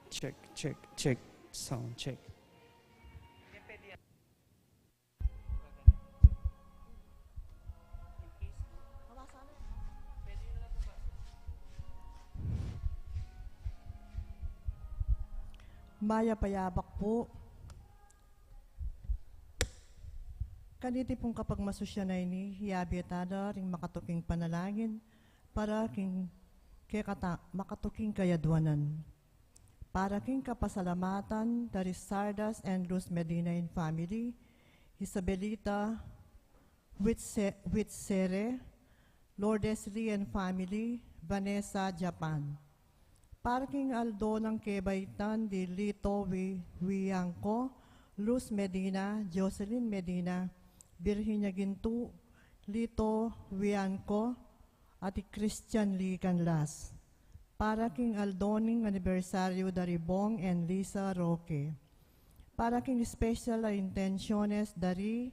check, check, check, sound check. Maya payabak po. Kaniti pong kapag masusyanay ni hiyabitada ring makatuking panalangin para king makatuking kayadwanan. Para king kapasalamatan dari Sardas and Luz Medina and family, Isabelita Witsere, Lourdes Lee and family, Vanessa, Japan. Para king Aldo ng Kebaitan di Lito Wiangko, Luz Medina, Jocelyn Medina, Virginia Gintu, Lito Wiangko, at Christian Lee Canlas. Para king Aldoning anibersaryo dari Bong and Lisa Roque. Para king special intenciones dari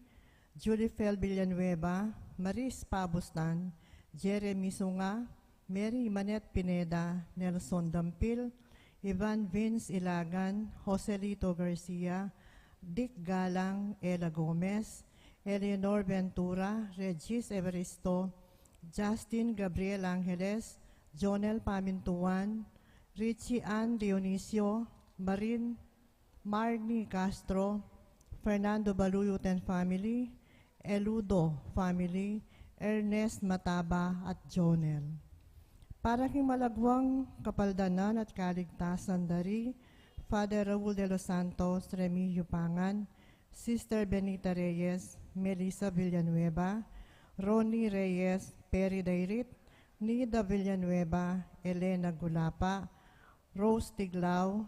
Julie Fel Villanueva, Maris Pabustan, Jeremy Sunga, Mary Manet Pineda, Nelson Dampil, Ivan Vince Ilagan, Joselito Garcia, Dick Galang, Ella Gomez, Eleanor Ventura, Regis Evaristo, Justin Gabriel Angeles, Jonel Pamintuan, Richie Ann Dionisio, Marnie Castro, Fernando Baluyot and family, Eludo family, Ernest Mataba at Jonel. Para king malagwang kapaldanan at kaligtasan dari Father Raul de los Santos, Remigio Pangan, Sister Benita Reyes, Melissa Villanueva, Ronnie Reyes, Perry Dairit, Nida Villanueva, Elena Gulapa, Rose Tiglao,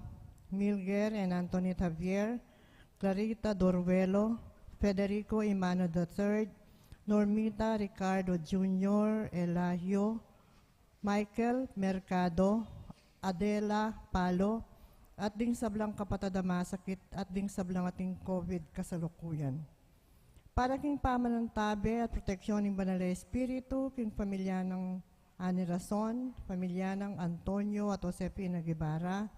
Milger and Anthony Javier, Clarita Dorvelo, Federico Imano III, Normita Ricardo Jr., Elahio, Michael Mercado, Adela Palo, at ding sablang kapatadama sakit at ding sablang ating COVID kasalukuyan. Para king pamanantabe at proteksyon ng Banal na Espiritu, king pamilya ng Ani Rason, pamilya ng Antonio at Josepina Guevara,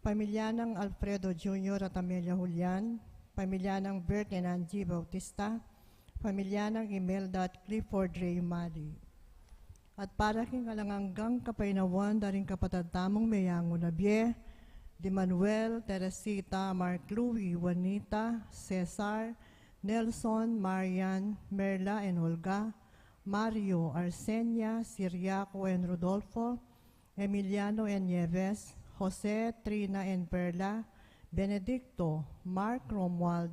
pamilya ng Alfredo Jr. at Amelia Julian, pamilya ng Bert and Angie Bautista, pamilya ng Imelda at Clifford Ray Mali. At para king kalanganggang kapainawan daring kapatadtamong Mayango Nabie, Di Manuel, Teresita, Mark Louie, Juanita, Cesar, Nelson, Marian, Merla and Olga, Mario, Arsenia, Siriaco and Rodolfo, Emiliano and Nieves, Jose, Trina and Perla, Benedicto, Mark Romuald,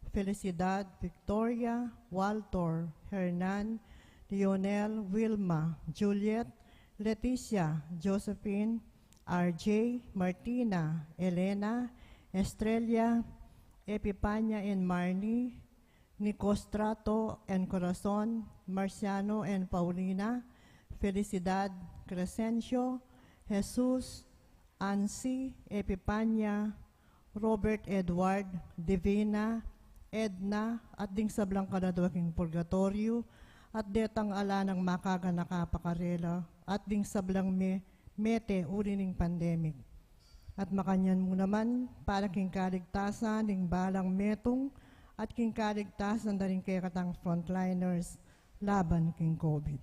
Felicidad, Victoria, Walter, Hernan, Lionel, Wilma, Juliet, Leticia, Josephine, RJ, Martina, Elena, Estrella, Epipania and Marnie, Nicostrato and Corazon, Marciano and Paulina, Felicidad, Crescencio, Jesus, Ansi, Epipania, Robert Edward, Divina, Edna, at ding sablang kanadwaking purgatorio, at detang ala ng makaga nakapakarela, at ding sablang mete uri ng pandemic. At makanyan mo naman para king kaligtasan ng balang metong at king kaligtasan na rin kay katang frontliners laban king COVID.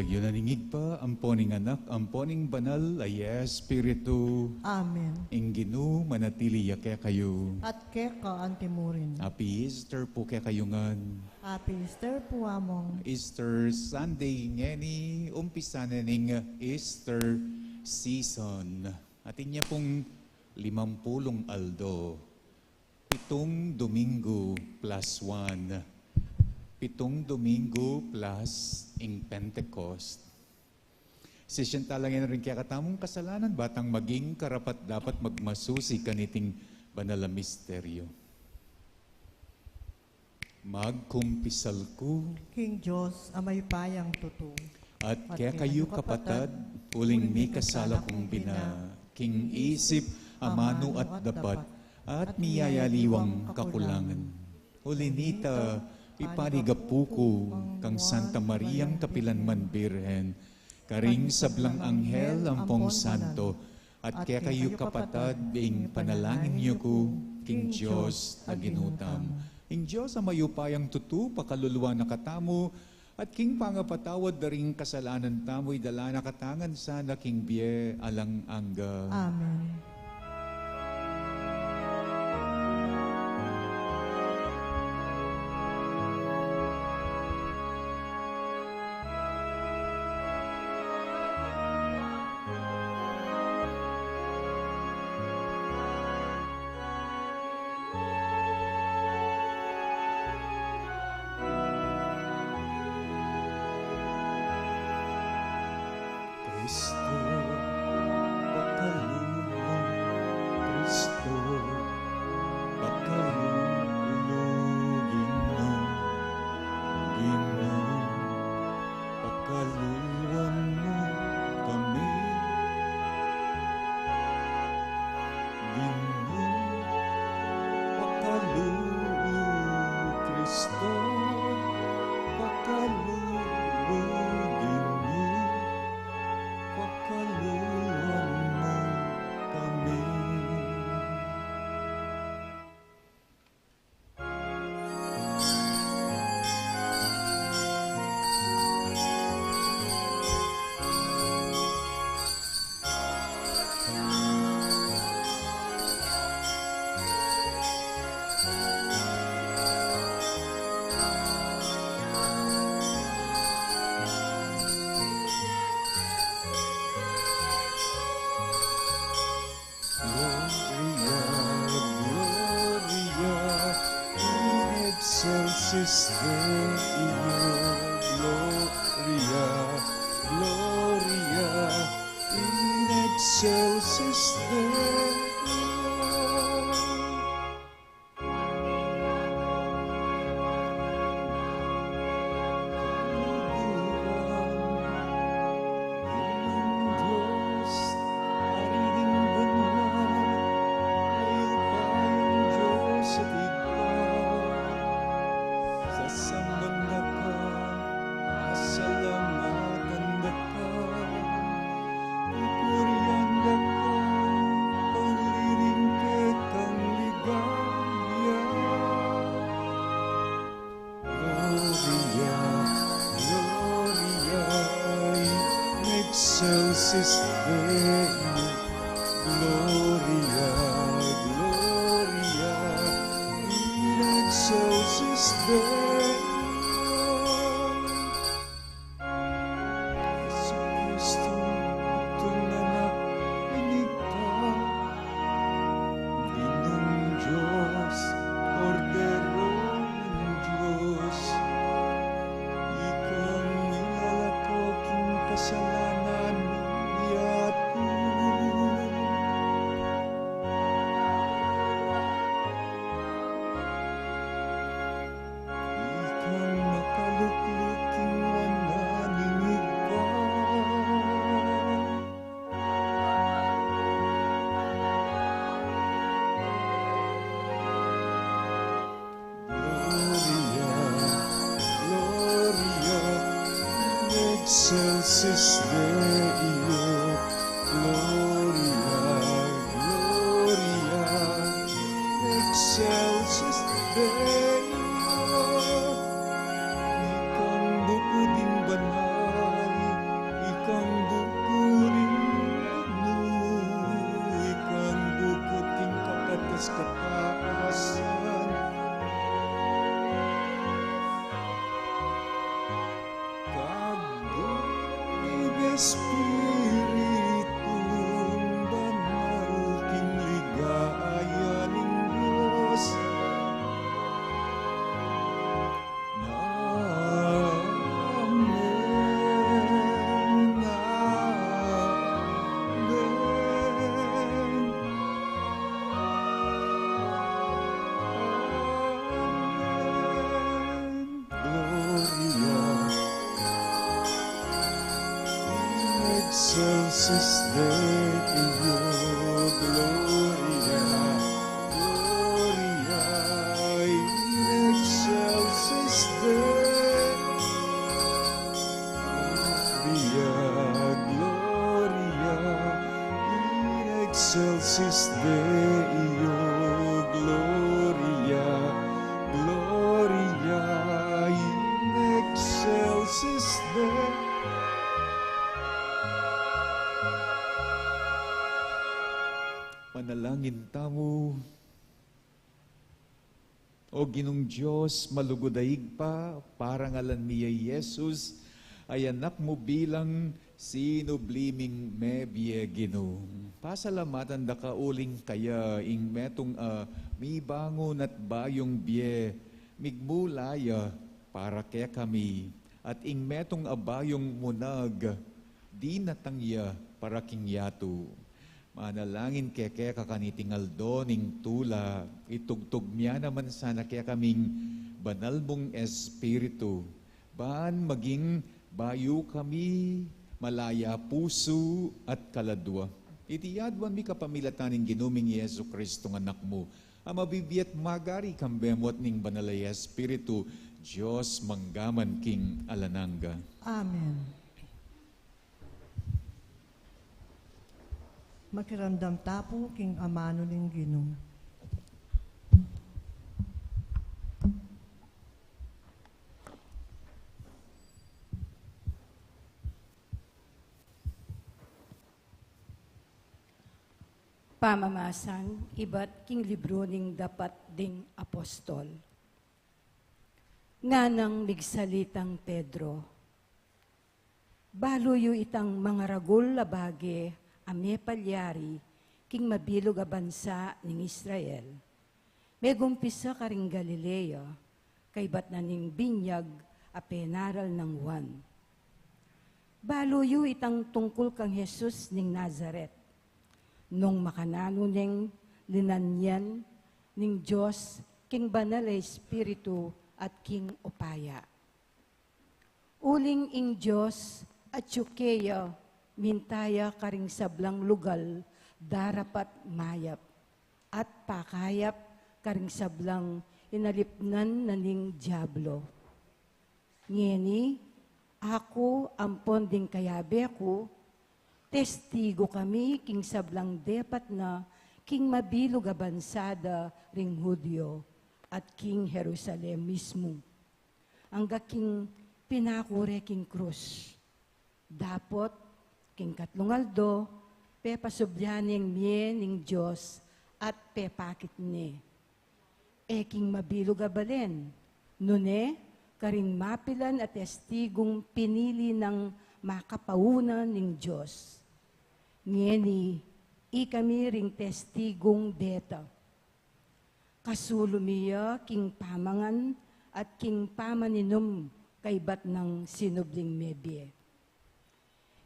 Yun naningig pa, amponing anak, amponing banal, ay Espiritu, Amen. Inginu, manatili kaya kayo. At keka antimurin. Happy Easter po kaya kayungan. Happy Easter po among. Easter Sunday ngeni, umpisa na ning Easter season. Atin niya pong 50 aldo. 7 Domingo plus 1. 7 Domingo plus ing Pentecost. Sisyentalangan rin kaya katamong kasalanan, batang maging karapat dapat magmasusi kaniting banal na misteryo. Magkumpisal ko, King Diyos, amay payang tutu. at kaya kayo kapatad, puling mi kasala kong bina, king isip, amano at dapat, at miyayaliwang kakulangan. Ulinita, ipanigapuko, kang Santa Mariang Kapilanman Birhen, karing sablang anghel ampong santo, at kaya kayo kapatad, ing panalangin niyo ko, king Diyos na ginutam. Ing Diyos ang mayupayang tutu, pakaluluwa na katamo, at king pangapatawad na ring kasalanan tamo'y dala na katangan sana king biye alang angga. Amen. Kristo, pakalulong, Kristo, pakalulong, Ginoo, pakaluluan mo kami. Ginoo, pakalulong, Kristo, pakalulong, Ginoo, pakaluluan mo kami. Gloria, Gloria, in excelsis Deo. Gloria, Gloria, in excelsis Deo. Excelsis Deo, Gloria, Gloria, in excelsis Deo. Jesucristo, tunanak inigta, Ginong Diyos, Kordero ng Diyos, ikang nilalakoking kasalanan niyaku. Ikang makalukluking wananingig ka. Gloria, Gloria, in excelsis Deo. Gloria, Gloria, in excelsis Deo. Ikang bukuding banal, Espiritong banal, king ligaya ning Diyos, Amen, Amen. Gloria in excelsis Deo, Gloria, Gloria in excelsis Deo, Gloria in excelsis Deo, Gloria, Gloria in excelsis Deo. Manalangin tamo. O Ginong Diyos, malugodaig pa, parang alan niya Jesus, ay anak mo bilang sinubliming mebye Ginong. Pasalamatan da ka uling kaya, ing metong mi bangon at bayong bye, migmulaya para kaya kami, at ing metong abayong munag, di natangya para kingyato. Manalangin kaya kakanitingal do ning tula, itugtog niya naman sana kaya kaming banal mong espiritu. Baan maging bayo kami, malaya puso at kaladwa. Itiyadwan mi kapamilataning ginuming Yesu Kristo ng anak mo, ang mabibiyat magari kambemot ning banalay espiritu, Diyos manggaman king alananga. Amen. Makiramdam tapo king amano ning Ginoo. Pamamasan, iba't king libro ning dapat ding apostol. Nganang migsalitang Pedro, baluyo itang mga ragul labage, ame palyari, king mabilog a bansa ning Israel. Megumpisa ka ring Galilea, kay bat na ning binyag a penaral ng Juan. Baluyo itang tungkol kang Jesus ning Nazaret, nung makanano ning linanyan ning Diyos, king banal a Espiritu at king upaya. Uling ing Diyos at Yukeya, mintaya karing sablang lugal, darapat mayap, at pakayap karing sablang inalipnan na ning Diablo. Ngeni, ako ampon ding kayabe ko, testigo kami king sablang depat na king mabilog a bansada ring Hudyo at king Jerusalem mismo. Angga king pinakure king krus. Dapot king katlungaldo, pe pasubyaning mie ning Diyos at pe pakit ni. E king mabilog a balen, nune, karing mapilan at testigong pinili ng makapauna ning Diyos. Ngeni, ikami ring testigong deta. Kasulumiya king pamangan at king pamaninom kaybat ng sinubling mebye.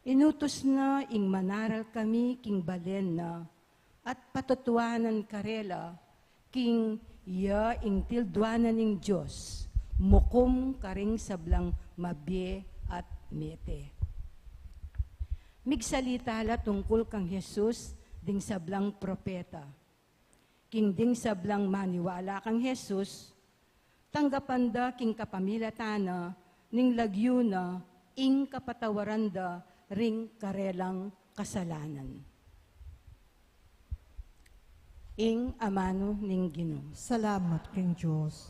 Inutos na ing manaral kami king balen na at patutuanan karela king iya ing tildwanan ning Diyos, mukum karing sablang mabye at mete. Migsalitala tungkol kang Jesus ding sablang propeta. King ding sablang maniwala kang Jesus, tanggapanda king kapamilatana ning lagyuna ing kapatawaranda ring karelang kasalanan. Ing amano ning Ginoo. Salamat king Diyos.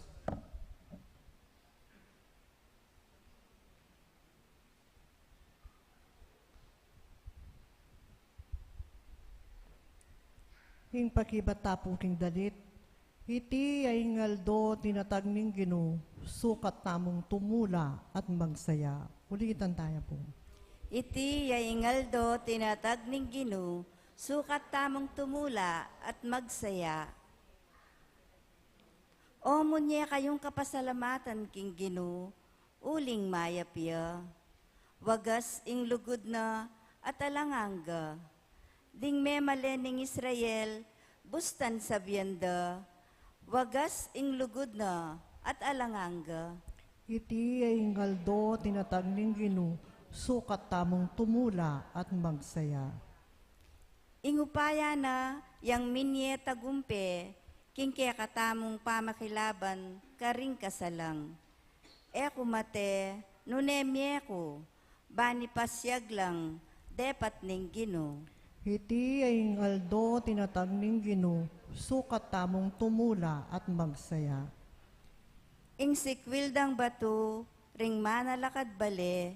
King pakibatapo king dalit, iti ay ngaldo tinatag ning Ginoo, sukat tamong tumula at magsaya. Ulitan tayo po. Iti yaingaldo tinatag ning Gino, sukat tamong tumula at magsaya. O munye kayong kapasalamatan king Gino, uling mayapya. Wagas ing lugod na at alanganga. Ding me malening Israel, bustan sa biyanda. Wagas ing lugod na at alanganga. Iti ay ngaldo tinatag ning Gino, sukat tamong tumula at magsaya. Ingupaya na yang minye tagumpe, king kaya katamong pamakilaban, karing kasalang. Eko mate, nunemye ko, bani pasyag lang, depat ning Gino. Iti ay ngaldo tinatag ning Gino, sukat tamong tumula at magsaya. Ing sikwildang batu, ring manalakad bale,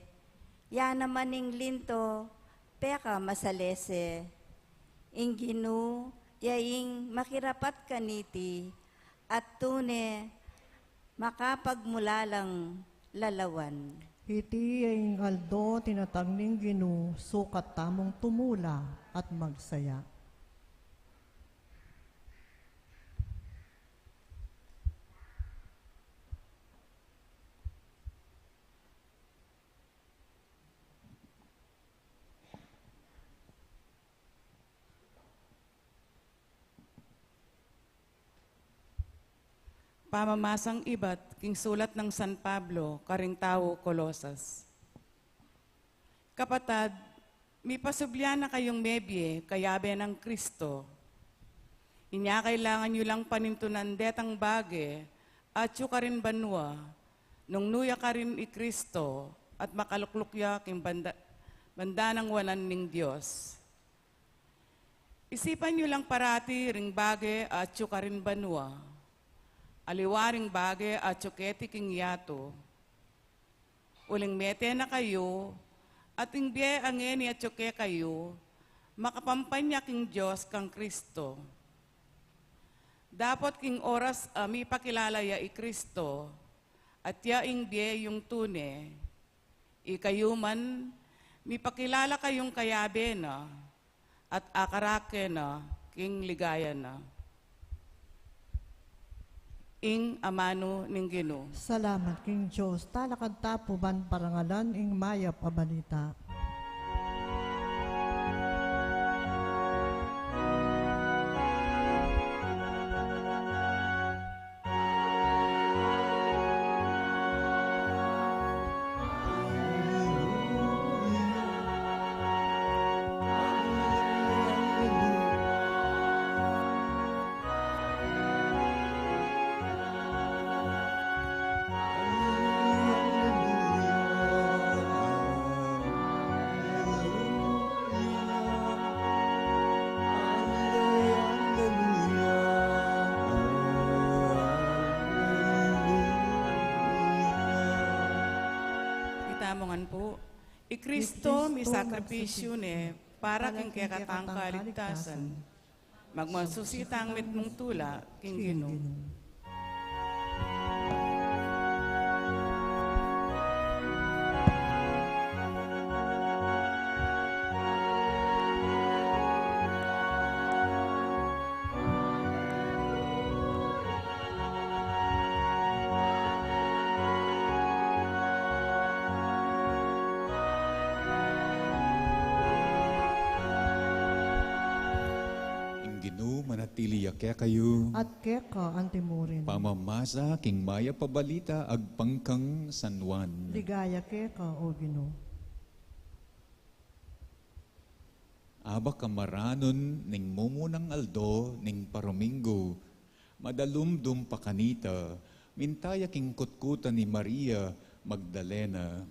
ya naman ing linto, peka masalese. Ing Gino, yaing makirapat kaniti, at tune, makapagmulalang lalawan. Iti ay ngaldo tinatag ning Gino, sukat tamong tumula at magsaya. Pamamasang ibat, king sulat ng San Pablo, karing tao, Colosas. Kapatad, may pasublyan na kayong mebye, kayabe ng Kristo. Inya kailangan nyo lang panintunan detang bage, at yu ka rin banwa, nung nuya ka rin i Kristo, at makaluklukya king banda ng wanan ning Diyos. Isipan nyo lang parati ring bage, at yu ka rin banwa, aliwaring bage at tsuketi king yato. Uling mete na kayo, at ingbiye angeni at tsuke kayo, makapampanya king Diyos kang Kristo. Dapat king oras mi pakilala ya i Kristo, at ya ingbiye yung tune, ikayo man, mi pakilala kayong kayabe na, at akarake na, king ligaya na. Ing amano ning Gino. Salamat king Diyos, talakad tapo ban parangalan ing mayap a balita. Itamongan po, i Kristo mi sakripisyo ne, para king kekatang kaligtasan. Magmasusitang mitmong tula, king Gino. Manatili kaya kayo. At keka antimurin. Pamamasa king maya pabalita agpangkang San Juan. Ligaya keka o Gino. Aba kamaranon ning mumunang aldo ning paromingo. Madalumdum pakanita. Mintaya king kutkutan ni Maria Magdalena.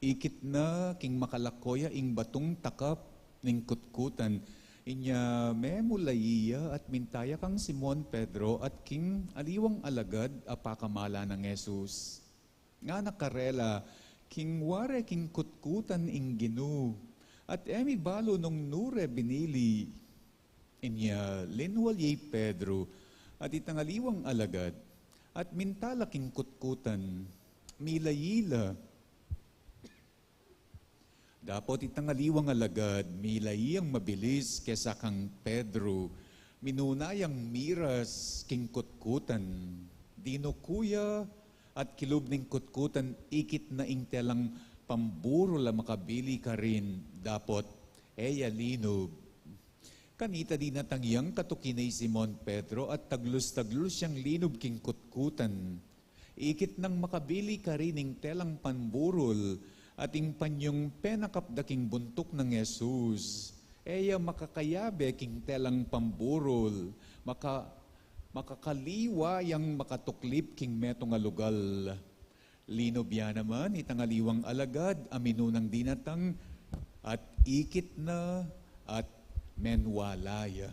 Ikit na king makalakoya ing batong takap ning kutkutan. Inya memulaiya at mintaya kang Simon Pedro at king aliwang alagad apakamala ng Jesus. Nga nakarela, king ware king kutkutan ing Gino, at emi balo nung nure binili. Inya linwalye Pedro at itang aliwang alagad, at mintala king kutkutan, milayila. Dapot itangaliwang alagad, milayang mabilis kesa kang Pedro, minunayang miras king kutkutan, dino kuya at kilub ning kutkutan, ikit na ingtelang pamburo la makabili ka rin, dapot eya linob. Kanita di natangyang katukinay Simon Pedro at taglus-taglus siyang linob king kutkutan. Ikit nang makabili ka rin ing telang pamburol, at ing panyong penakapdaking buntok ng Yesus, eya makakayabe king telang pamburol, makakaliwa yang makatuklip king metong alugal. Linobya naman, itangaliwang alagad, aminunang dinatang, at ikit na, at menwalaya.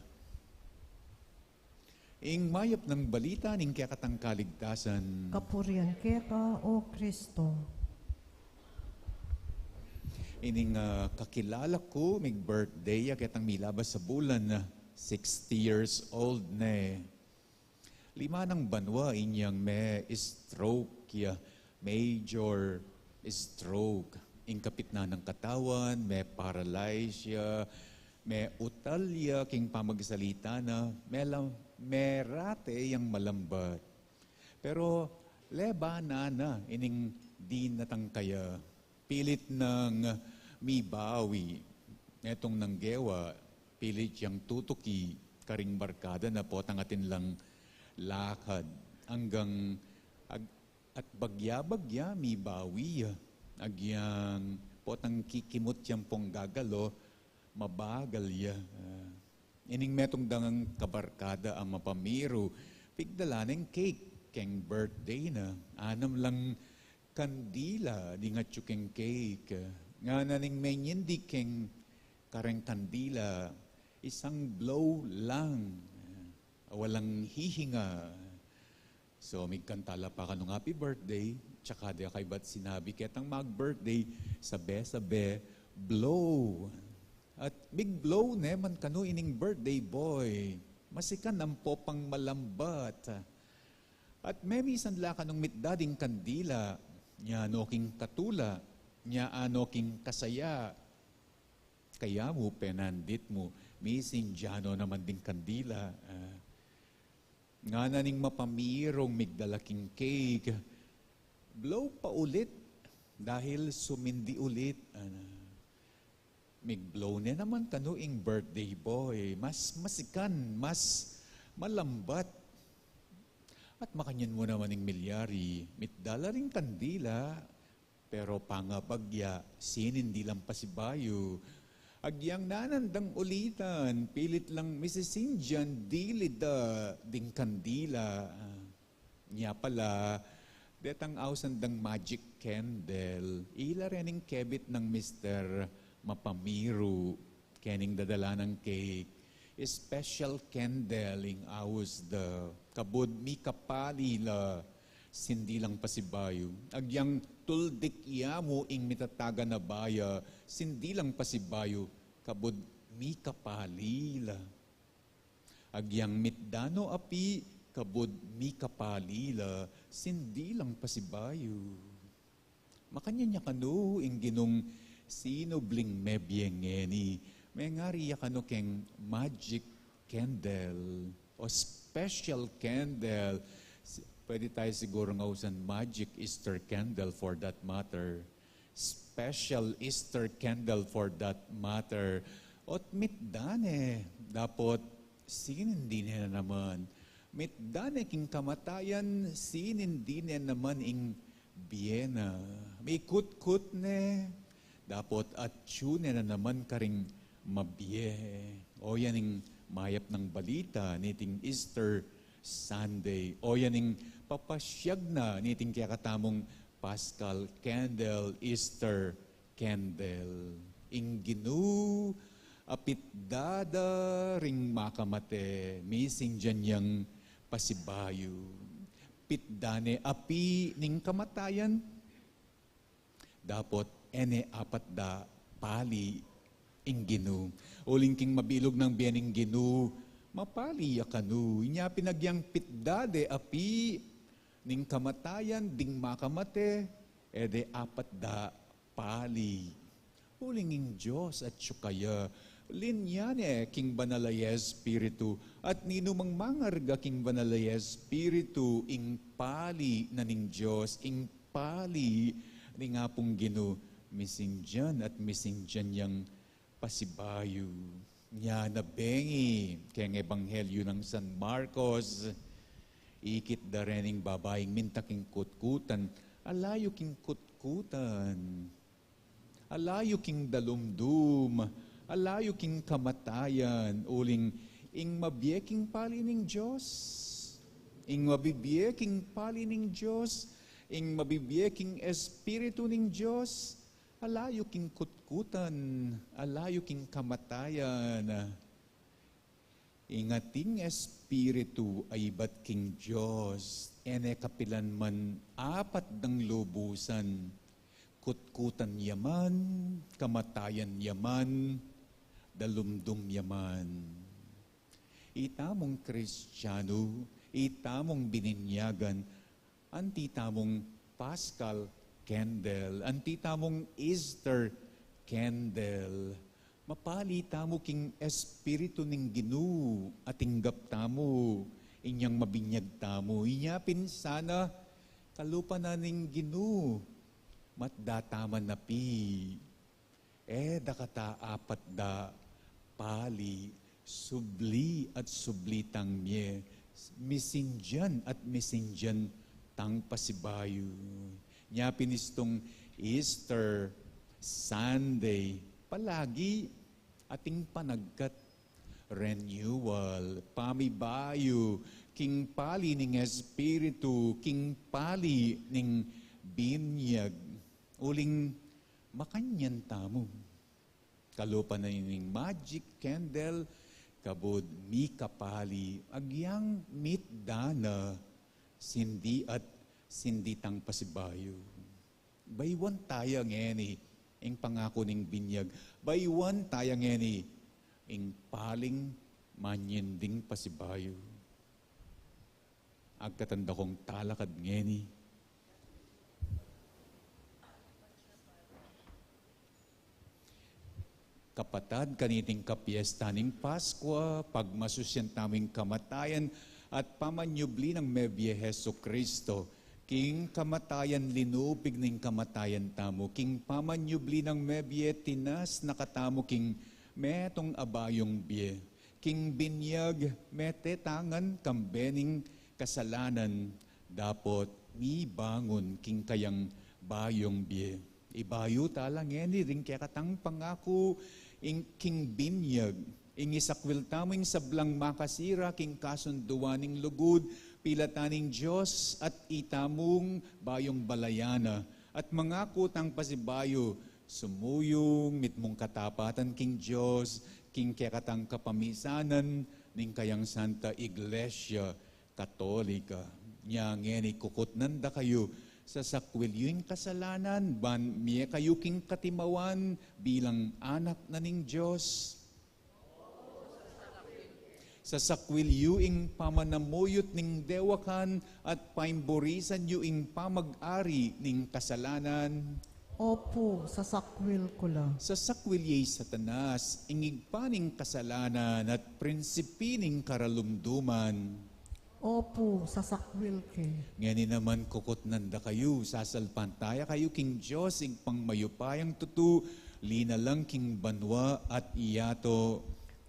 Ing mayap ng balita ning kayakatang kaligtasan, Kapurian keka, O Kristo. ining kakilala ko, may birthday, kitang milabas sa bulan na 60 years old na. 5 ng banwa, inyang may stroke, major stroke. Ing kapit na ng katawan, may paralysia, may utalya, king pamagsalita na, may rate yung malambat. Pero leba na, ining di natangkaya. Pilit ng mibawi. Etong nanggewa, pilit yung tutuki, karing barkada na po tangatin lang lakad. Hanggang at bagya-bagya mibawi. Agyang potang kikimot yung pong gagalo, mabagal ya. Ining metong dangang kabarkada ang mapamiro, pigdala ng cake, keng birthday na. Anam lang kandila, di nga tsukeng cake. Nga naning may hindi keng kareng kandila, isang blow lang, walang hihinga. So, may kantala pa ka nung happy birthday, tsaka di kay ba't sinabi ketang mag-birthday, sabe, blow. At big blow naman kanu ining birthday boy. Masikan ang popang malambat. At may misan la ka nung mitdading kandila, nya ano king katula, nya ano king kasaya. Kaya mo, penandit mo, missing diyano naman ding kandila. Nga na ning mapamirong migdalaking cake, blow pa ulit dahil sumindi ulit. Migblow na naman kanuing birthday boy, mas masikan, mas malambat. At makanyan mo naman ng milyari, mitdala rin kandila, pero pangabagya, sinindi lang pasibayo. Agyang nanandang ulitan, pilit lang misisindyan, dilida, ding kandila. Niya pala, detang ausandang magic candle, ila rening kebit ng Mr. Mapamiro, kening dadala ng cake. Special candle ing awas da kabod mi kapali la sindi lang pasibayo. Agyang tuldik mo ing mitataga na baya sindi lang pasibayo kabod mi kapali la. Agyang mitdano api kabod mi kapali la sindi lang pasibayo. Makanya niya kanu ing ginong sinubling mebyengeni. May ngari kano keng magic candle o special candle. Pwede tayo siguro ngausan magic Easter candle for that matter. Special Easter candle for that matter. Ot mitdane, dapot sinindi na naman. Mitdane king kamatayan, sinindi na naman ing Vienna. May kut-kut ne, dapot at tune na naman karing mabye. O yaning mayap ng balita, niting Easter Sunday. O yaning papasyag na, niting kaya katamong Paschal Candle, Easter Candle. Inginu, apit dada, ring makamate, missing dyan yang pasibayo. Pitdane api ning kamatayan, dapot ene apat da pali inginu. Uling king mabilog ng biyaning ginu, mapali yakanu. Inya pinagyang pitdade api, ning kamatayan, ding makamate, ede apat da pali. ulinging Diyos at sukaya. Linyane king banalay Espiritu at ninumang mangarga king banalay Espiritu ing pali na ning Diyos, ing pali ni nga pong Ginoo misingjan at misingjan yang pasibayo. Nya nabengi kaya Ebanghelyo ng San Marcos, ikit da rening babaeng mintaking kutkutan, alayo king kutkutan, alayo king dalumdum, alayo king kamatayan, uling ing mabyeking pali ning Diyos, ing mabibyeking pali ning Diyos, ing mabibyeking Espiritu ning Diyos, alayo king kutkutan, alayo king kamatayan. Ingating Espiritu ay ba't king Diyos, ene kapilan man apat ng lubusan, kutkutan yaman, kamatayan yaman, dalumdum yaman. Itamong Kristiyano, itamong bininyagan, antitamong Paschal candle, antitamong Easter candle, mapali tamo king Espiritu ning Ginoo at inggap tamo, inyang mabinyag tamo, inya pinsana, kalupa na ning Ginoo, matdataman na pi, dakata apat da pali, subli at sublitang mye, misingjan at misingjan tang pasibayo. Nya pinistong Easter Sunday, palagi ating panagkat renewal, pamibayo, king pali ning Espiritu, king pali ning binyag, uling makanyan tamo. Kalupa na ning magic candle, kabod mi kapali, agyang mitdana, sindi at sindi tang pasibayo. Baywan tayo ngeni, ing pangako ning binyag. Baywan tayo ngeni, ing paling manyending pasibayo. Agkatanda kong talakad ngeni. Kapatad, kaniting kapiesta ning Paskwa, pagmasusyan taming kamatayan at pamanyubli ng Mebye Heso Kristo, king kamatayan linupig ning kamatayan tamo, king pamanyubli ng Mebye tinas nakatamo king metong abayong bie, king binyag mete tangan kambening kasalanan, dapot mi bangon king kayang bayong bie. Ibayo talang eni ring kaya katang pangako ing king binyag, ing isakwil taming sablang makasira, king kasunduaning lugod, pilataning Diyos at itamong bayong balayana, at mga kutang pasibayo, sumuyong mitmong katapatan king Diyos, king kekatang kapamisanan, ning kayang Santa Iglesia Katolika. Nya ngeni kukutnan da kayo, sa sakwil yung kasalanan, ban miye kayo king katimawan bilang anak na ning Diyos. Sa sakwil yu ing pamanamuyot ning dewakan at paimborisan yu ing pamag-ari ning kasalanan. Opo, sa sakwil ko lang. Sa sakwil yay Satanas, ingigpaning kasalanan at prinsipining karalumduman. Opo, sa sakwil ke. Ngani naman kukutnan da kayo, sasalpantaya kayo king Diyos, ing pangmayupayang tutu, linalang king banwa at iyato.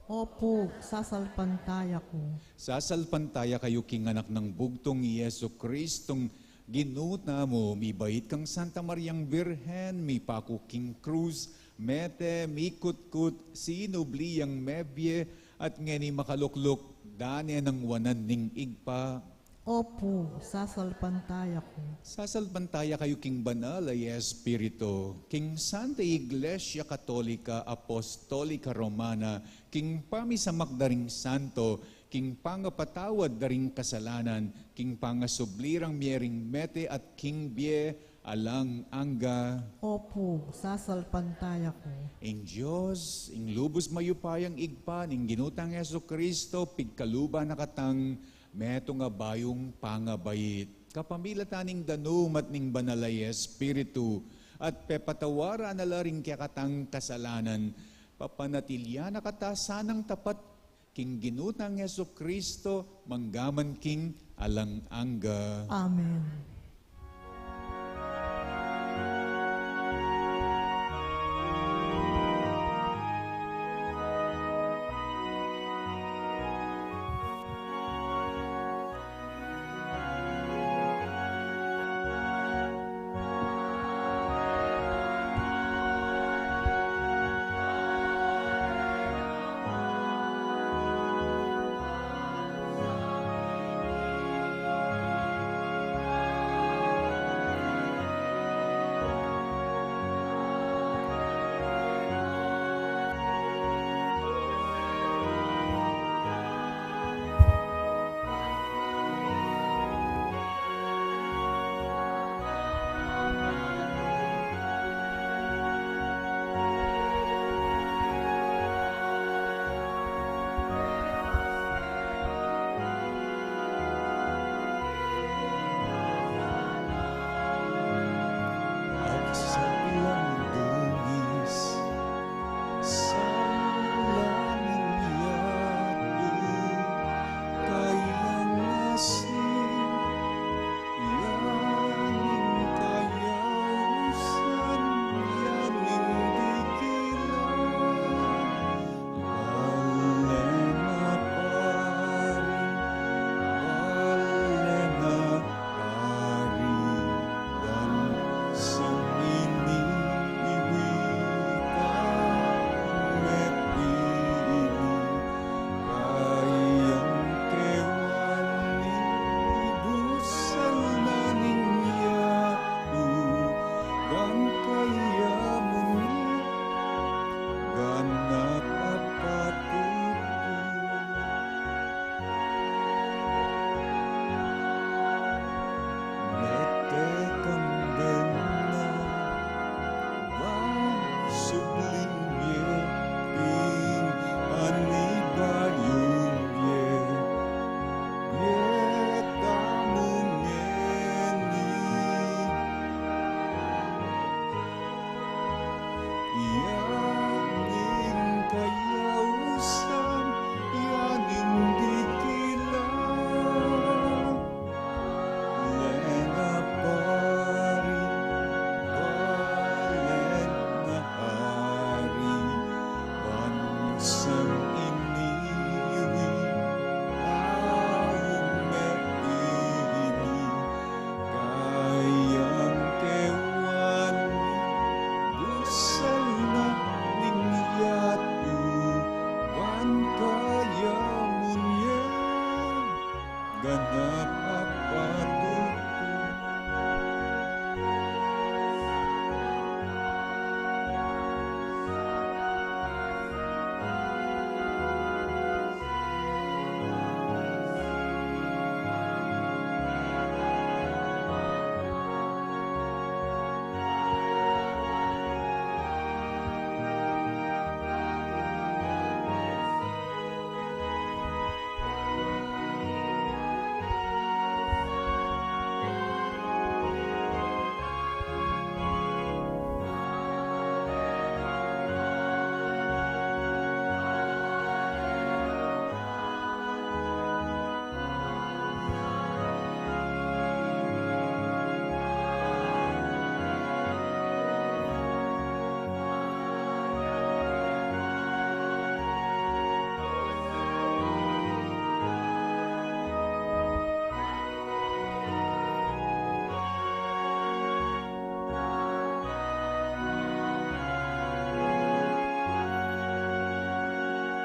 Opo, sasalpantaya ko. Sasalpantaya kayo king anak ng bugtong Yeso Kristong ginuta mo, mibait kang Santa Mariang Birhen, mi paku king Cruz, mete, mi kutkut, sinubliyang mebye, at ngeni makalukluk, dane ng wanan ning igpa. Opo, sasalpantaya ko. Sasalpantaya kayo king banal ay Espiritu, king Santa Iglesia Katolika Apostolika Romana, king pamisamak daring santo, king pangapatawad daring kasalanan, king pangasublirang miering mete at king bie alang angga. Opo, sasalpantaya ko. Ing Diyos, ing lubos mayupayang igpan, ing ginutang Yeso Kristo, pigkaluba nakatang, meto nga bayong pangabayit. Kapamilataning danum at ning banalay Espiritu, at pepatawara na laring kaya katang kasalanan, papanatilya na kata sanang tapat, king ginutang Yesu Kristo, manggaman king alang angga. Amen.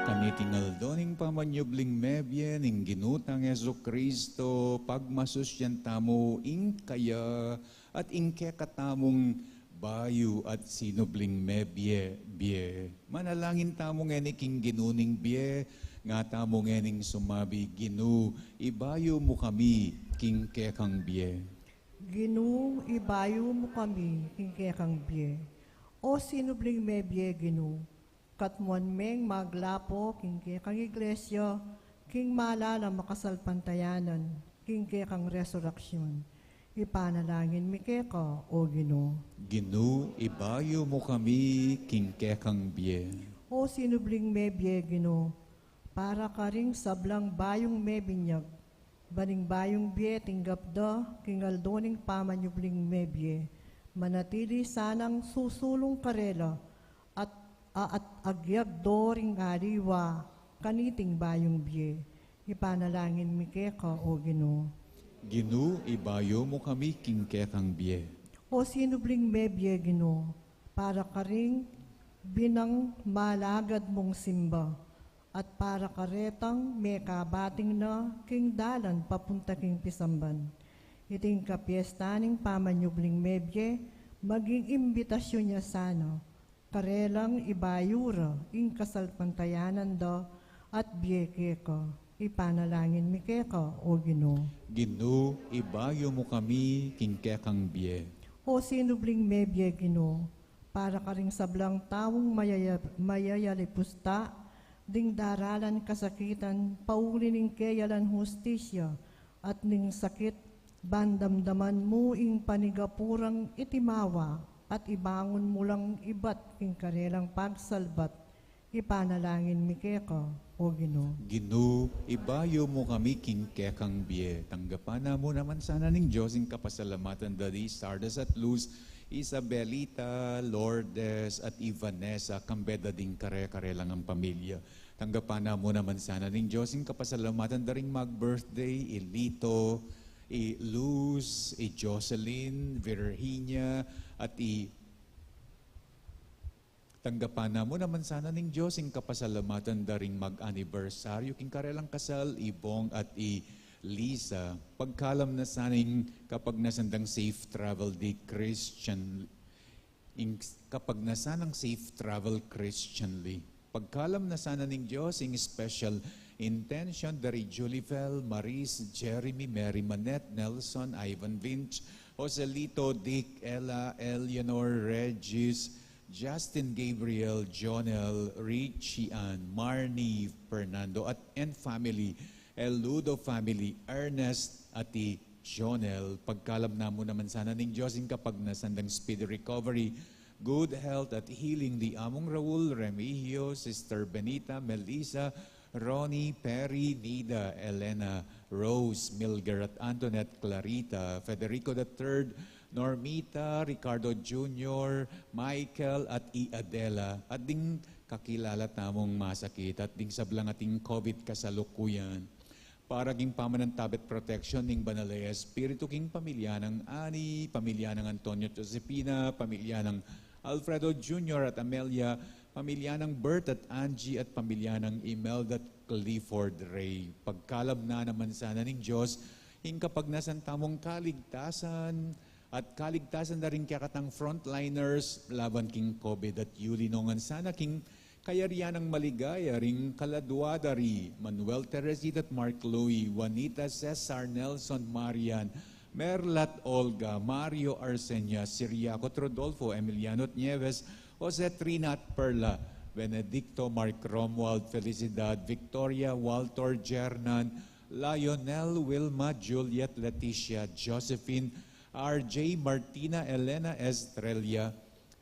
Kanitingal doning pamanyubling mebyen, ing ginutang Yesu Kristo, pagmasusyan tamo, ing kaya, at ing kekatamong bayu at sinubling mebye, bye. Manalangin tamo ngeni king ginuning bye, nga tamo ngening sumabi, ginu, ibayo mo kami, king kekang bye. Ginu, ibayo mo kami, king kekang bie. O sinubling mebye, Ginu, katmuan meng maglapo, king kekang iglesia, king malala makasalpantayanan, king kekang resurreksyon. Ipanalangin mi keka, O Ginoo. Ginu, ibayo mo kami, king kekang biye. O sinubling mebye, Ginoo, para ka ring sablang bayong mebinyag, baning bayong biye tinggapda, kingaldoning pamanyubling mebye, manatili sanang susulong karela, at agyag doring ariwa, kaniting bayong biye. Ipanalangin mi keka, O Ginoo. Ginu, ibayo mo kami, king kekang biye. O sinubling mebye, Ginoo, para ka ring binang malagad mong simba, at para karetang may kabating na king dalan papunta king pisamban. Iting kapiestaning pamanyubling mebye, maging imbitasyon niya sana, karelang ibayura, ing kasalpantayanan da, at biyeke ka. Ipanalangin mi keka, O Ginoo. Ginu, ibayo mo kami, king kekang biye. O sinubling mebye, Ginoo, para ka ring sablang tawong mayayalipusta, ding daralan kasakitan, paulining keyalan hustisya, at ning sakit, bandamdaman mo ing panigapurang itimawa, at ibangon mo lang ibat king karelang pagsalbat. Ipanalangin mi keka, O Ginoo. Ginu, ibayo mo kami, king kekang biye. Tanggapan na mo naman sana ng Diyos ang kapasalamatan dali, Sardas at Luz, Isabelita, Lourdes, at Ivanessa, kambeda ding kare-kare lang ang pamilya. Tanggapan na mo naman sana ng Diyos ang kapasalamatan daring mag-birthday, Lito, Luz, Jocelyn, Virginia, at tanggapan na mo naman sana ng Diyos ang kapasalamatan daring mag-anniversaryo, king karelang kasal, Ibong at Lisa, pagkalam na saning kapag nasandang safe travel di Christian, kapag nasanang safe travel Christianly, pagkalam na sana ng Diyos ing special intention dari Julifel, Maris, Jeremy, Mary Manette, Nelson, Ivan Vinch, Joselito, Dick, Ella, Eleanor, Regis, Justin, Gabriel, Jonel, Richie Ann, Marnie, Fernando, and family, Eludo family, Ernest, ati Jonel, pagkalam na mo naman sana ng Diyos kapag nasandang speedy recovery, good health at healing di among Raul, Remigio, Sister Benita, Melissa, Ronnie, Perry, Nida, Elena, Rose, Milger at Antoinette, Clarita, Federico III, Normita, Ricardo Jr., Michael at Adela, at ding kakilala tamong masakit at ding sablang ating COVID kasalukuyan. Paraging pamanantabet protection ning Banalaya Espiritu king pamilya ng Ani, pamilya ng Antonio Josepina, pamilya ng Alfredo Jr. at Amelia, pamilya ng Bert at Angie at pamilya ng Imelda at Clifford Ray. Pagkalab na naman sana ng Diyos, ing kapag nasan tamong kaligtasan at kaligtasan na rin kakatang frontliners laban king COVID at yulinongan sana king kayarian ng maligaya ring kaladwadari, Manuel Teresita at Mark Louie, Juanita Cesar, Nelson Marian, Merlat Olga, Mario Arsenia, Siriaco Rodolfo, Emiliano Nieves, Jose Trina at Perla, Benedicto, Mark Romuald, Felicidad, Victoria, Walter Jernan, Lionel, Wilma, Juliet, Leticia, Josephine, RJ, Martina, Elena Estrella,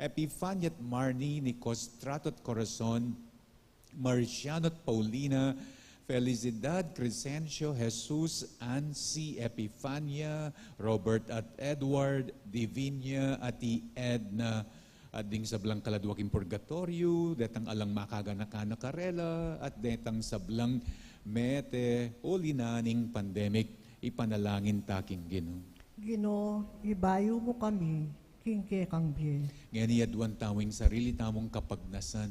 Epifania at Marnie, Nicostrato at Corazon, Marciano at Paulina, Felicidad, Crescencio, Jesus, Ansi, Epifania, Robert at Edward, Divinia at Edna, at ding sablang kaladwaking purgatorio, detang alang makaganakana karela, at detang sablang mete, ulinaning pandemic, ipanalangin taking Ginoo. Ginoo, ibayo mo kami, king kekang biye. Ngayon iadwan tawing sarili tamong kapagnasan.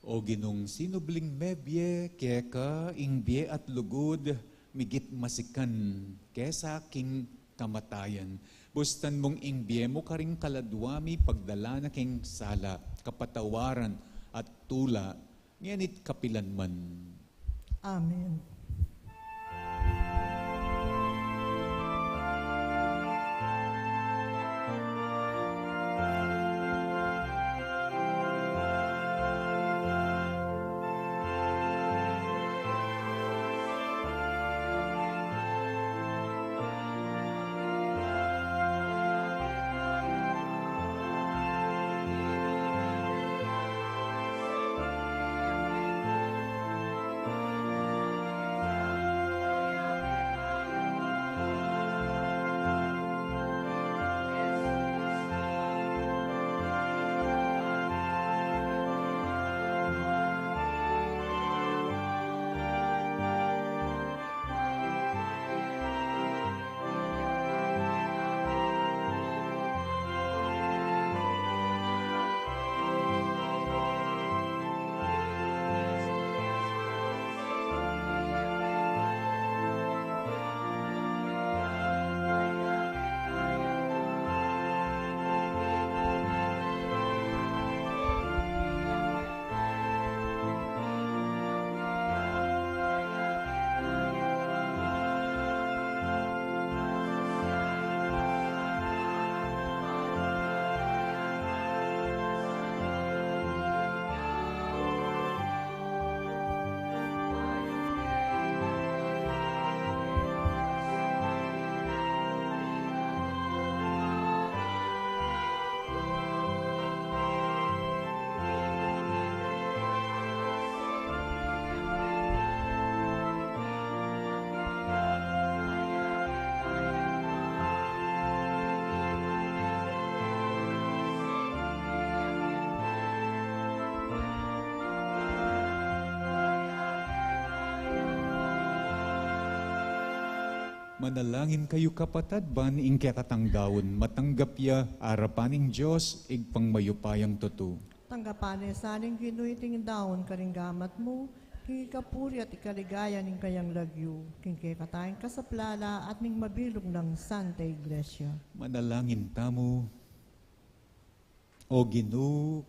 O Ginong sinubling mebye, keka, ingbiye at lugod, migit masikan, kesa king kamatayan. Bustan mong ingbiye mo karing kaladwami, pagdala na king sala, kapatawaran at tula, nganit kapilan man. Amen. Manalangin kayo kapatad ban ing kakatanggaon, matanggap ya arapaning Diyos, igpang mayupayang tutu. Tanggapan saning ginuiting daon karinggamat mo, king ikapuri at ikaligaya ning kayang lagyo, king kekatayin kasaplala at ning mabilog ng Santa Iglesia. Manalangin tamo, o Ginoo,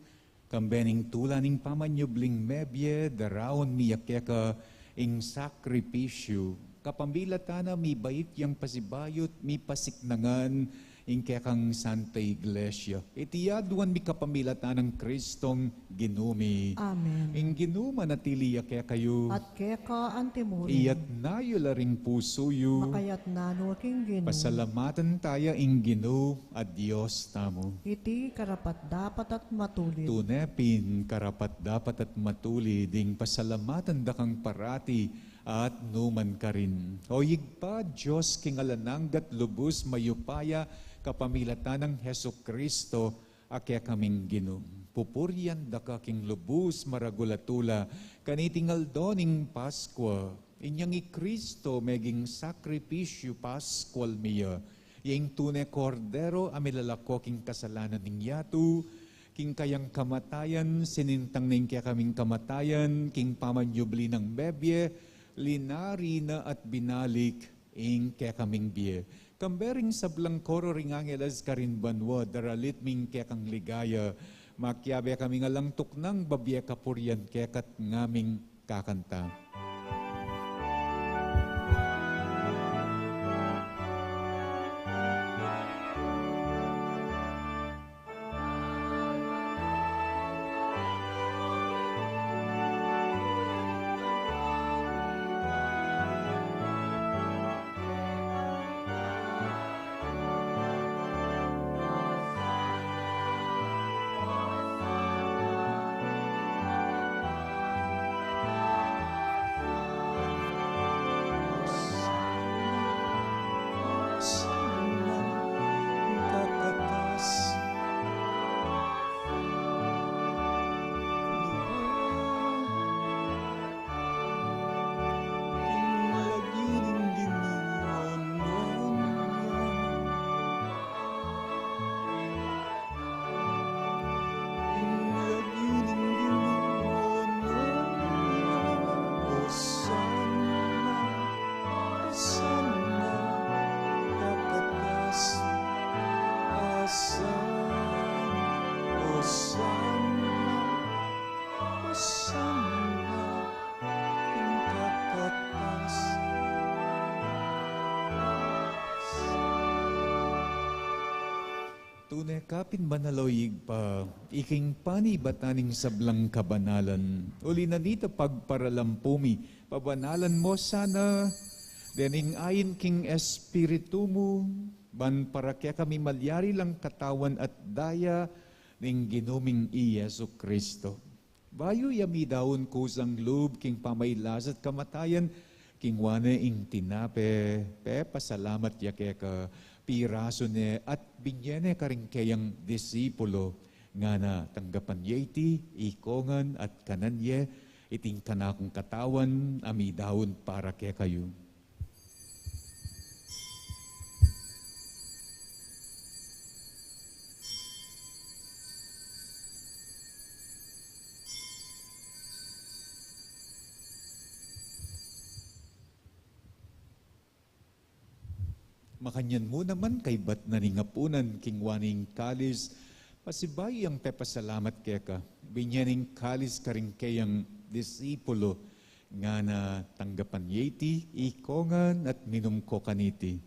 kambening tula ning pamanyubling mebye, daraon miyakeka ing sakripisyo, kapambilatana mi bait yang pasibayot, mi pasiknangan, ing kekang Santa Iglesia. Itiyaduan mi kapamilatan ng Kristong ginumi. Amen. Ing ginuma natiliya kaya kayo, At keka antimurin, iyat nayo laring pusoyo, makayat nano king Ginoo. pasalamatan tayo ing Ginoo at Diyos tamo. Iti karapat dapat at matulid. Tunepin karapat dapat at matuli, ding pasalamatan dakang parati, at numan ka rin. O yigpa, Diyos kingalananggat lubos mayupaya kapamilatan ng Heso Kristo, akya kaming Ginoo. Pupuryan da ka king lubos maragulatula, kanitingal doning Paskwa, inyang i Kristo meging sakripisyo Paskwal miya, yung tunay kordero amilalako king kasalanan ning yatu, king kayang kamatayan, sinintang ning kaya kaming kamatayan, king pamanyubli ng bebye, linari na at binalik ing kaya kaming biye. Kambering sa blangkoro ring angelas karin banwa, daralit ming kaya kang ligaya, makyabe kami nga lang tuknang babye kapuryan kaya kat ngaming kakanta. Tunay kapin banaloyig pa, iking pani bataning sablang kabanalan. Uli na dito pagparalampumi, pabanalan mo sana, dening ayin king espiritu mo, ban para kaya kami malyari lang katawan at daya, ning ginuming Yesu Kristo. Bayo yami daon kusang loob, king pamaylasat kamatayan, king wane ing tinape, pasalamat yakeka, piraso ne at binyene karing kayang disipulo nga na tanggapan ye iti ikongan at kananye iting kanakong katawan ami daon para kaya kayo. Makanyan mo naman kay bat na ningapunan king waning kalis, pasibay ang pepasalamat keka, binyaning kalis karing kayang disipulo, nga na tanggapan yeti, ikongan at minum ko kaniti.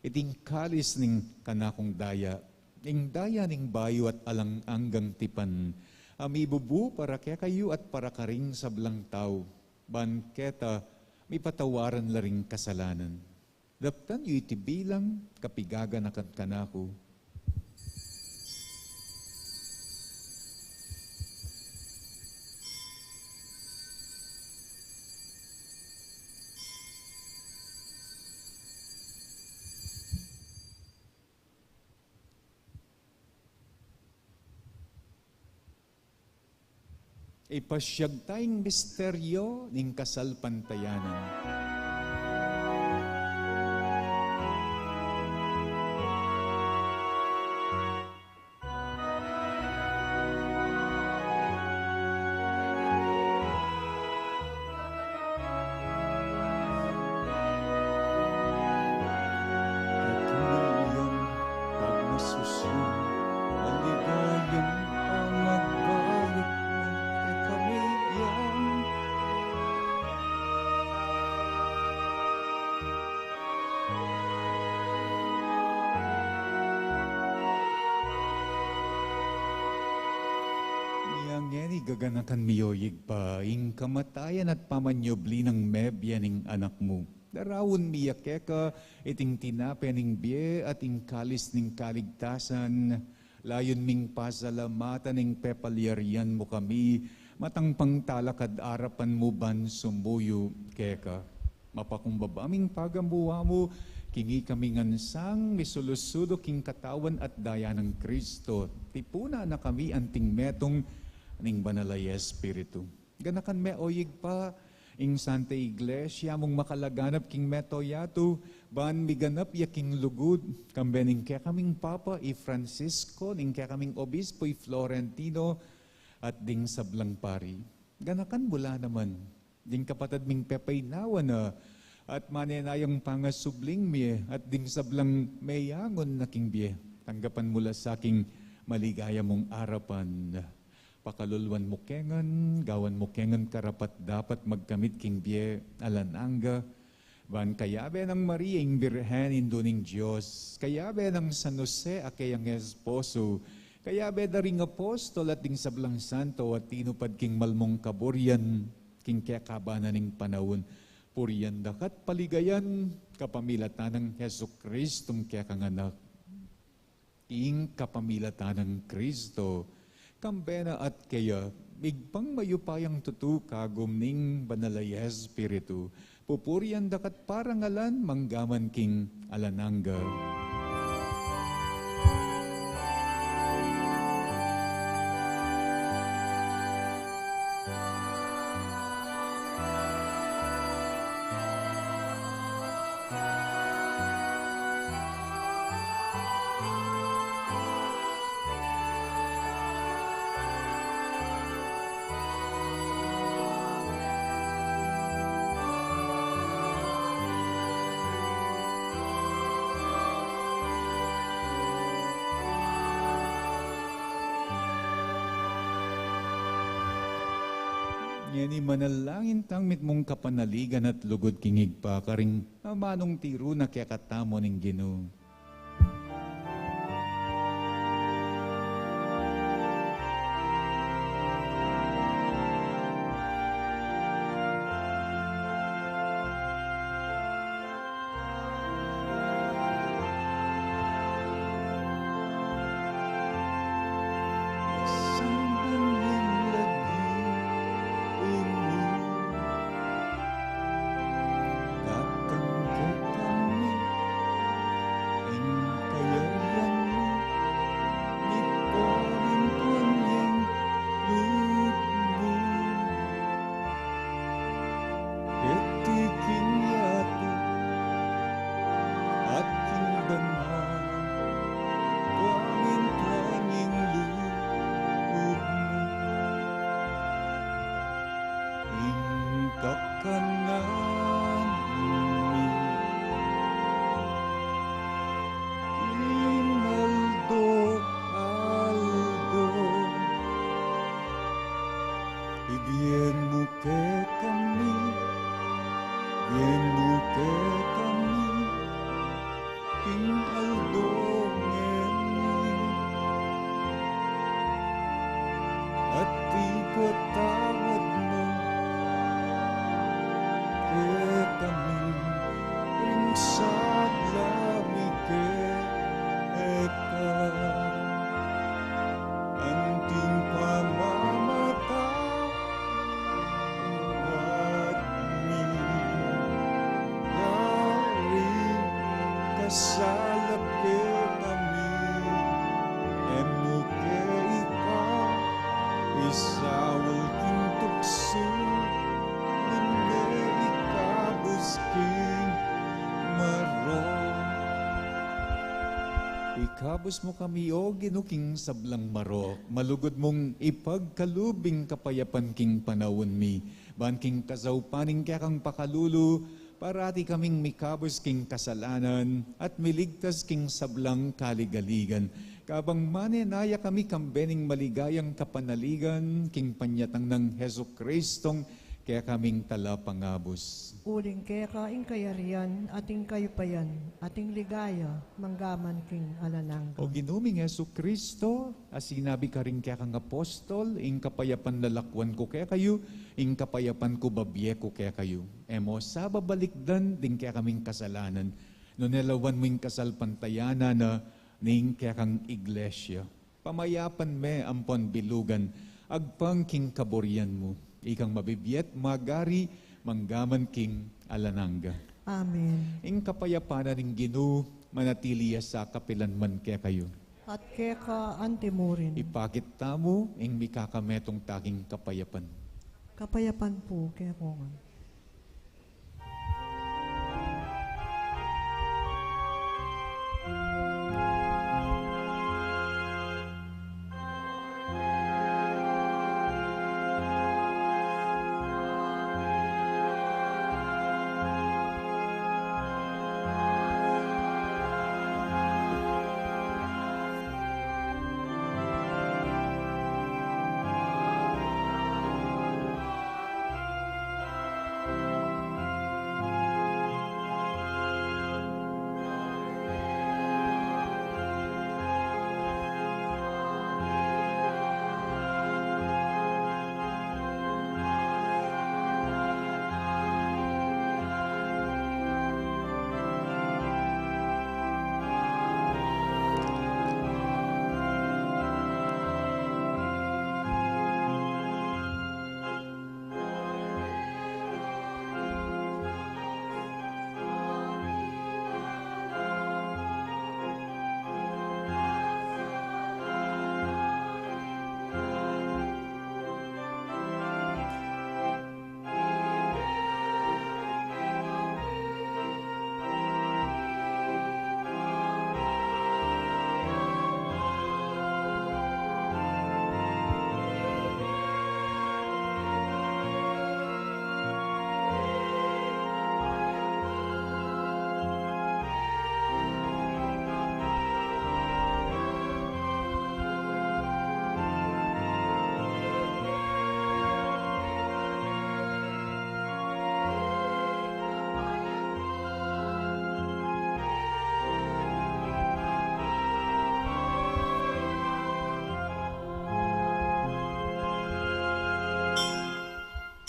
Iting kalis ning kanakong daya, ning daya ning bayo at alang anggang tipan, amibubu para kaya kayo at para karing sablang tao, banketa, may patawaran laring kasalanan. Daptan yu iti bilang kapigaga na kanako. Ipasyag tayong misteryo ning kasal pantayanan. Ngeni gaganakan miyoyig pa, ing kamatayan at pamanyobli ng mebya ning anak mo. Darawon miyakeka, iting tinape ning biye at ing kalis ning kaligtasan. Layon ming pasalamatan ning pepalyarian mo kami, matang pangtalakad arapan mo ban sumbuyo keka. Mapakumbabaming pagambuha mo, kingi kami ngansang misulusudo king katawan at daya ng Kristo. Tipuna na kami anting metong ning banalay Espiritu. Ganakan me oyig pa, ing Santa Iglesia mong makalaganap king metoyato, ban miganap ya king lugod, kambening kaya kaming Papa i Francisco, ning kaya kaming Obispo i Florentino, at ding sablang pari. Ganakan mula naman, ding kapatid ming pepay nawa na, at manenayang pangasubling miye, at ding sablang mayangon na king biye. Tanggapan mula sa aking maligaya mong arapan. Pakalulwan mo kengan, gawan mo kengan karapat dapat magkamit king biye alananga. Ban kayabe ng Maria ing Birhen induning Diyos, kayabe ng San Jose akayang esposo, kayabe da ring apostol at ding sablang santo at tinupad king malmong kaburyan, king kaya kabana ning panahon. Puriyan dakat paligayan, kapamilatan ng Heso Kristong kaya kanganak. Ing kapamilatan ng Kristo, kambena at kaya, migpang mayupayang tutu kagum ning banalay Espiritu, pupuriyan dakat parangalan manggaman king alananga. Ngeni manalangin tang mit mong kapanaligan at lugod kingig pa karing manong tiro na kaya katamo ning Ginoo. Ikabos mo kami o ginuking sablang marok, malugod mong ipagkalubing kapayapan king panawon mi, ban king kasaupaning kaya kang pakalulu, parati kaming mikabos king kasalanan, at miligtas king sablang kaligaligan. Kabang manenaya kami kambening maligayang kapanaligan, king panyatang ng Heso Kristong, kaya kaming tala pangabos. Uling keka ing kayarian, ating kayupayan, ating ligaya, manggaman king alanang. O ginuming Yesu Kristo, as sinabi ka rin kaya kang apostol, ing kapayapan lalakwan ko kaya kayo, ing kapayapan ko babye ko kaya kayo. Emo, sa babalikdan, din kaya kaming kasalanan. No nelawan mo ing kasalpantayana na ning kaya kang iglesia. Pamayapan me ampon bilugan, agpang king kaborian mo. Ikang mabibiyet, magari, manggaman king alananga. Amen. Ing kapayapanan ng Ginoo, manatili sa kapilanman kaya kayo. At keka antimurin. Ipakit tamo, ing mikakametong taking kapayapan. Kapayapan po kaya kongan.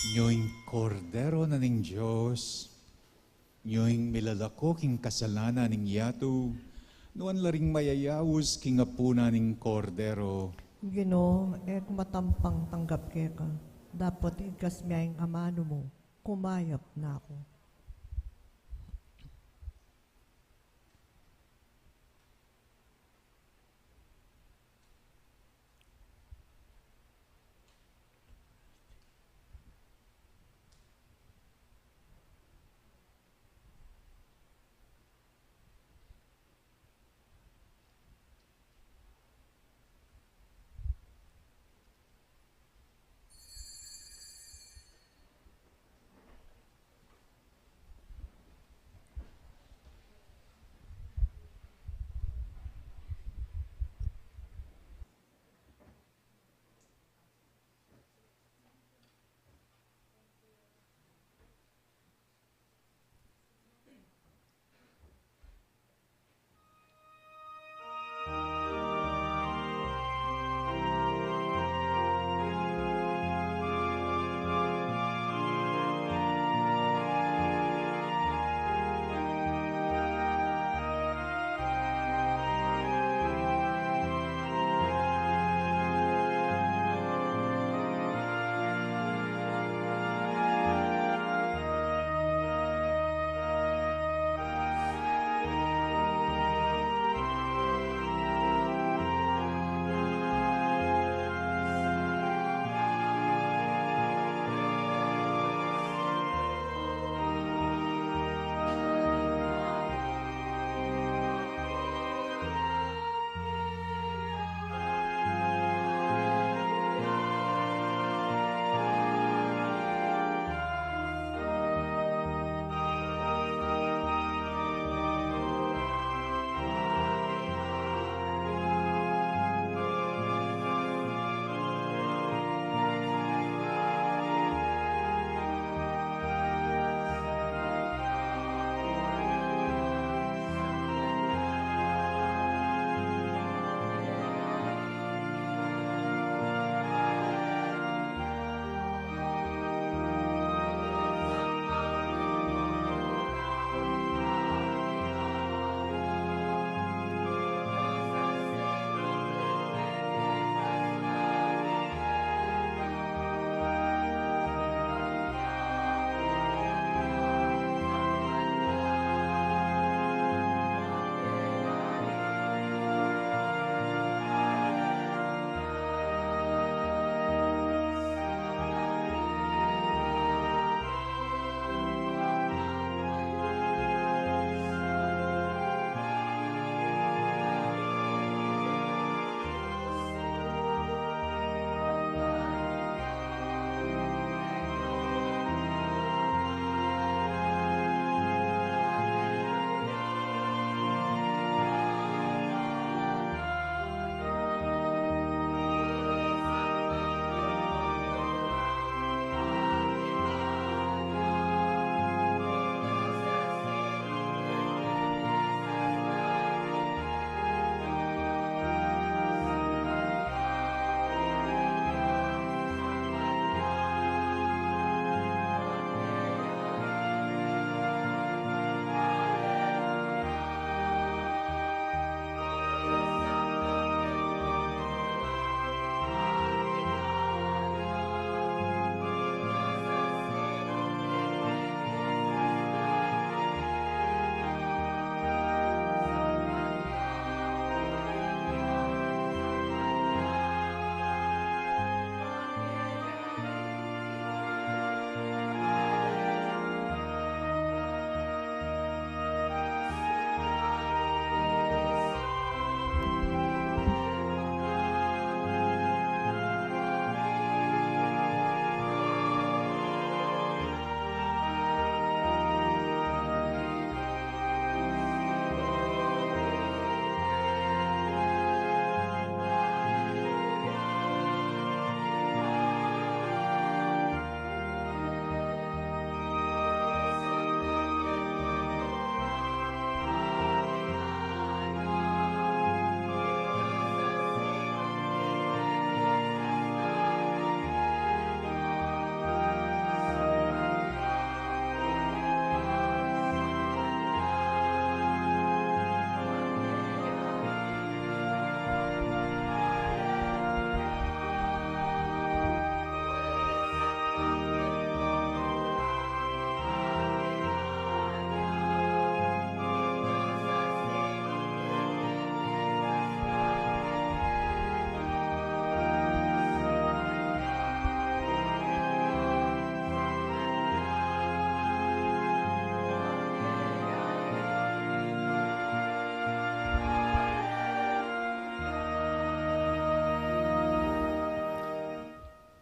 Nyo'ing kordero na ning Diyos, nyo'ing milalako king kasalanan ning yato, nuan laring mayayawos king apuna ning kordero. Ginoo, matampang tanggap keka. Dapat ikas miyang amano mo. Kumayap na ako.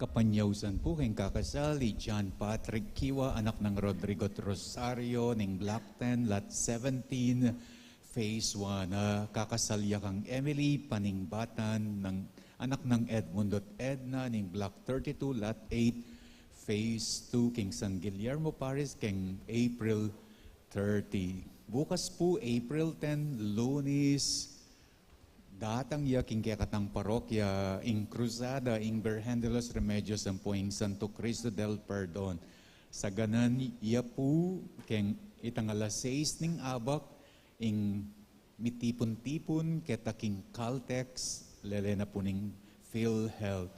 Kapanyawsan po kayong kakasal ni John Patrick Kiwa, anak ng Rodrigo Rosario, ng Block 10, Lot 17, Phase 1. Kakasalya kang Emily Paningbatan, ng anak ng Edmundo at Edna, ng Block 32, Lot 8, Phase 2, King San Guillermo Paris, King April 30. Bukas po, April 10, Lunes, datang yaking kakatang parokya, ing Cruzada, ing Berhendelos Remedios, ang poing Santo Cristo del Perdon. Sa ganan, iya po, keng itang alas 6 ning abak, ing mitipon-tipon, ketaking Caltex, lele na po ning PhilHealth.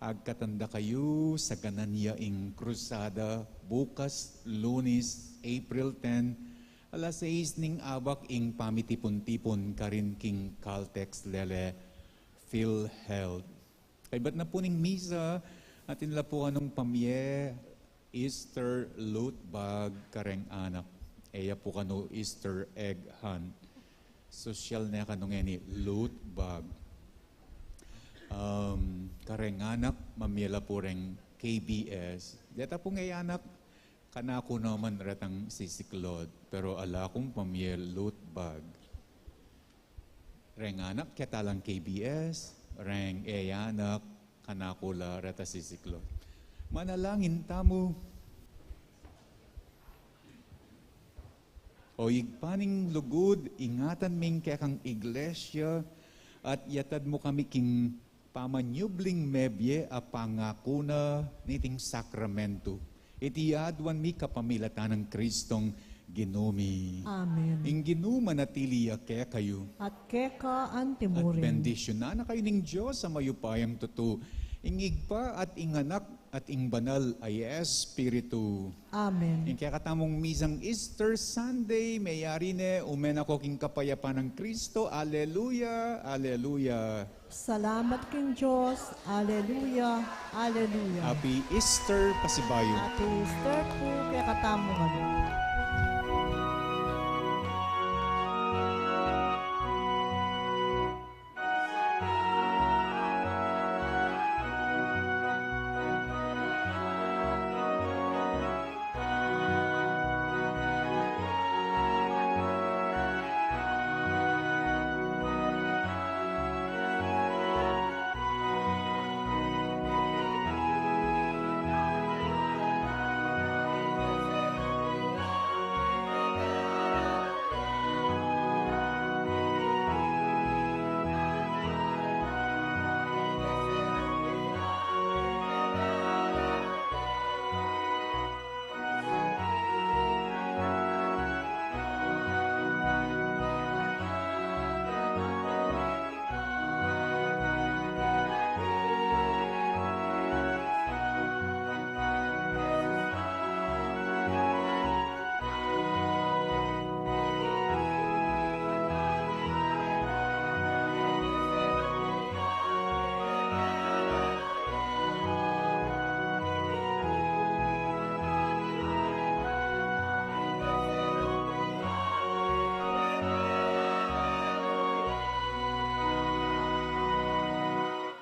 Agkatanda kayo sa ganan ya ing Cruzada, bukas, Lunes, April 10, alas 6 ning abak ing pamitipon-tipon karin king Caltex lele PhilHealth. Kay ba't na po ning misa atin la po anong pamye Easter loot bag kareng anak. Eya po kano Easter egg hunt. Social na kanong eni loot bag. Kareng anak mamyela po reng KBS. Deta po ngay anak kanako naman ratang sisiklod, pero ala kong pamiel loot bag. Reng anak, katalang KBS, reng anak, kanako la rata sisiklod. Manalangin tamo. O igpaning lugod, ingatan ming kekang iglesia, at yatad mo kami king pamanyubling mebye a pangako na niting sakramento. Iti adwan mi kapamilatan ng Kristong ginumi. Amen. Ing ginuma natili kaya kayo. At keka At antimurin. bendisyon na kayo ng Diyos sa mayupayang tuto. Ingigpa at inganak at ing banal ay Espiritu. Amen. Ing kaya katamong misang Easter Sunday, mayari ne, umen ako king kapayapan ng Kristo. Alleluia, alleluia. Salamat king Diyos. Alleluia. Alleluia. Happy Easter, pasibayo. Happy Easter po kaya katamongan.